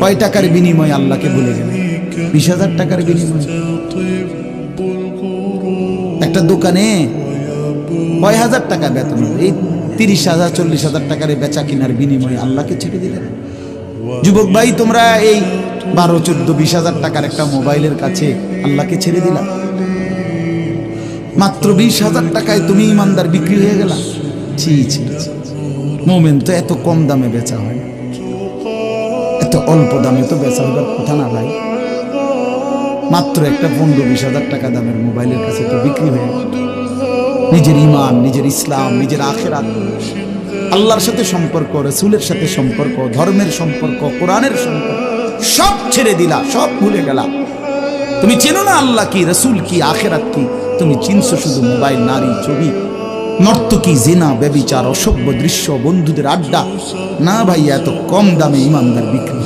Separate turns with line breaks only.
কয় টাকার বিনিময়ে আল্লাহকে ভুলে গেলে? 20,000 টাকার বিনিময়ে। একটা দোকানে কয় হাজার টাকা বেতন, এই 30,000 40,000 টাকার বেচা কিনার বিনিময়ে আল্লাহকে ছেড়ে দিলেন। যুবক ভাই, তোমরা এই 12, 14, 20,000 টাকার একটা মোবাইলের কাছে আল্লাহকে ছেড়ে দিলা। মাত্র 20,000 টাকায় তুমি ইমানদার বিক্রি হয়ে গেলা। ছি ছি, মোমেন তো এত কম দামে বেচা হয় না, এত অল্প দামে তো বেচা হবার কথা না ভাই। মাত্র একটা 15-20,000 টাকা দামের মোবাইলের কাছে তো বিক্রি হয়ে গেল। নিজের ইমান, নিজের ইসলাম, নিজের আখিরাত, আল্লাহর সাথে সম্পর্ক, রাসূলের সাথে সম্পর্ক, ধর্মের সম্পর্ক, কোরআনের সম্পর্ক সব ছেড়ে দিলা, সব ভুলে গেলা। তুমি চেনো না আল্লাহ কি, রাসূল কি, আখিরাত কি। তুমি চিনছো শুধু মোবাইল, নারী, ছবি, নর্তকী, জিনা, ব্যভিচার, অসভ্য দৃশ্য, বন্ধুদের আড্ডা। না ভাই, এত কম দামে ইমানদার বিক্রি।